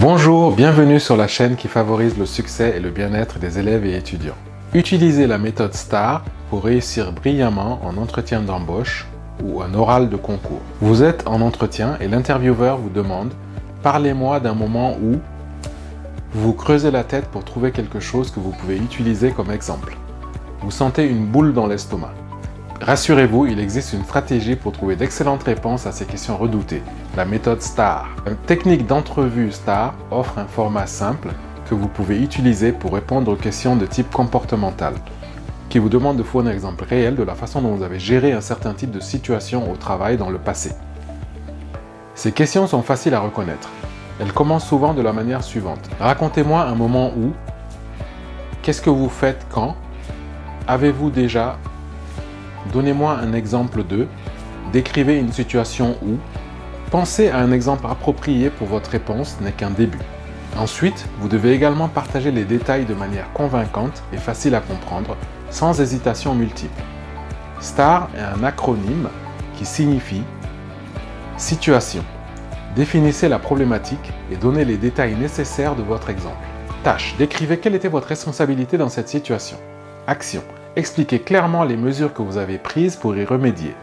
Bonjour, bienvenue sur la chaîne qui favorise le succès et le bien-être des élèves et étudiants. Utilisez la méthode STAR pour réussir brillamment en entretien d'embauche ou en oral de concours. Vous êtes en entretien et l'intervieweur vous demande « Parlez-moi d'un moment où… » Vous creusez la tête pour trouver quelque chose que vous pouvez utiliser comme exemple. Vous sentez une boule dans l'estomac. Rassurez-vous, il existe une stratégie pour trouver d'excellentes réponses à ces questions redoutées, la méthode STAR. Une technique d'entrevue STAR offre un format simple que vous pouvez utiliser pour répondre aux questions de type comportemental, qui vous demande de fournir un exemple réel de la façon dont vous avez géré un certain type de situation au travail dans le passé. Ces questions sont faciles à reconnaître. Elles commencent souvent de la manière suivante. Racontez-moi un moment où, qu'est-ce que vous faites quand, avez-vous déjà, donnez-moi un exemple de, décrivez une situation où, pensez à un exemple approprié pour votre réponse n'est qu'un début. Ensuite, vous devez également partager les détails de manière convaincante et facile à comprendre, sans hésitation multiple. STAR est un acronyme qui signifie Situation. Définissez la problématique et donnez les détails nécessaires de votre exemple. Tâche. Décrivez quelle était votre responsabilité dans cette situation. Action. Expliquez clairement les mesures que vous avez prises pour y remédier.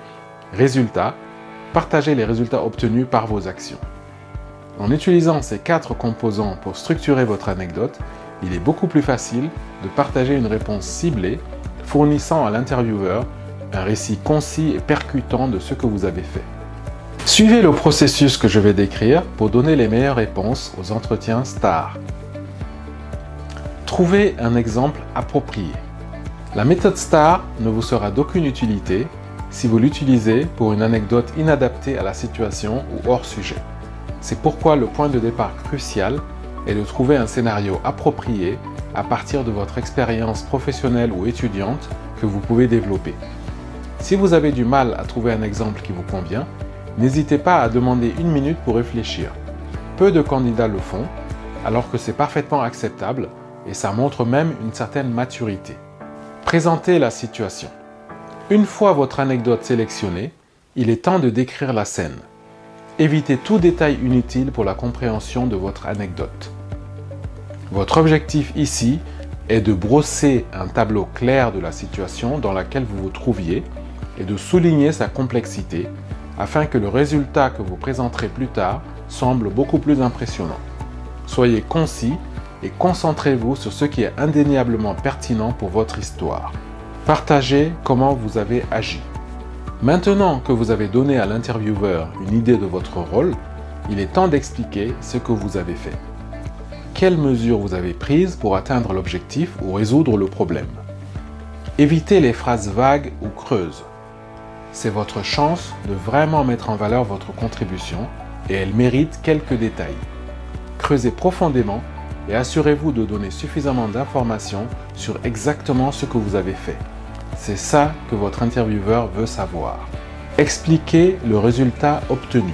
Résultat. Partagez les résultats obtenus par vos actions. En utilisant ces 4 composants pour structurer votre anecdote, il est beaucoup plus facile de partager une réponse ciblée, fournissant à l'intervieweur un récit concis et percutant de ce que vous avez fait. Suivez le processus que je vais décrire pour donner les meilleures réponses aux entretiens STAR. Trouvez un exemple approprié. La méthode STAR ne vous sera d'aucune utilité si vous l'utilisez pour une anecdote inadaptée à la situation ou hors sujet. C'est pourquoi le point de départ crucial est de trouver un scénario approprié à partir de votre expérience professionnelle ou étudiante que vous pouvez développer. Si vous avez du mal à trouver un exemple qui vous convient, n'hésitez pas à demander 1 minute pour réfléchir. Peu de candidats le font, alors que c'est parfaitement acceptable et ça montre même une certaine maturité. Présentez la situation. Une fois votre anecdote sélectionnée, il est temps de décrire la scène. Évitez tout détail inutile pour la compréhension de votre anecdote. Votre objectif ici est de brosser un tableau clair de la situation dans laquelle vous vous trouviez et de souligner sa complexité afin que le résultat que vous présenterez plus tard semble beaucoup plus impressionnant. Soyez concis et concentrez-vous sur ce qui est indéniablement pertinent pour votre histoire. Partagez comment vous avez agi. Maintenant que vous avez donné à l'intervieweur une idée de votre rôle, il est temps d'expliquer ce que vous avez fait. Quelles mesures vous avez prises pour atteindre l'objectif ou résoudre le problème. Évitez les phrases vagues ou creuses. C'est votre chance de vraiment mettre en valeur votre contribution et elle mérite quelques détails. Creusez profondément et assurez-vous de donner suffisamment d'informations sur exactement ce que vous avez fait. C'est ça que votre intervieweur veut savoir. Expliquez le résultat obtenu.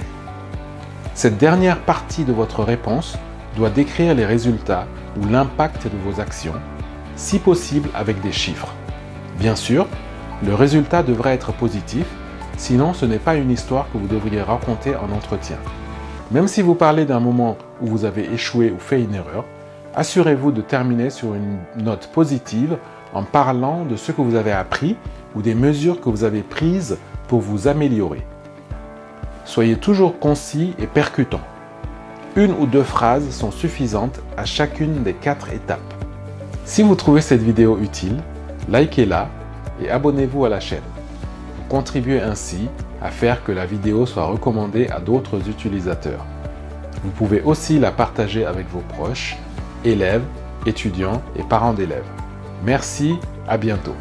Cette dernière partie de votre réponse doit décrire les résultats ou l'impact de vos actions, si possible avec des chiffres. Bien sûr, le résultat devrait être positif, sinon ce n'est pas une histoire que vous devriez raconter en entretien. Même si vous parlez d'un moment où vous avez échoué ou fait une erreur, assurez-vous de terminer sur une note positive en parlant de ce que vous avez appris ou des mesures que vous avez prises pour vous améliorer. Soyez toujours concis et percutant. 1 ou 2 phrases sont suffisantes à chacune des 4 étapes. Si vous trouvez cette vidéo utile, likez-la et abonnez-vous à la chaîne. Vous contribuez ainsi à faire que la vidéo soit recommandée à d'autres utilisateurs. Vous pouvez aussi la partager avec vos proches, élèves, étudiants et parents d'élèves. Merci, à bientôt.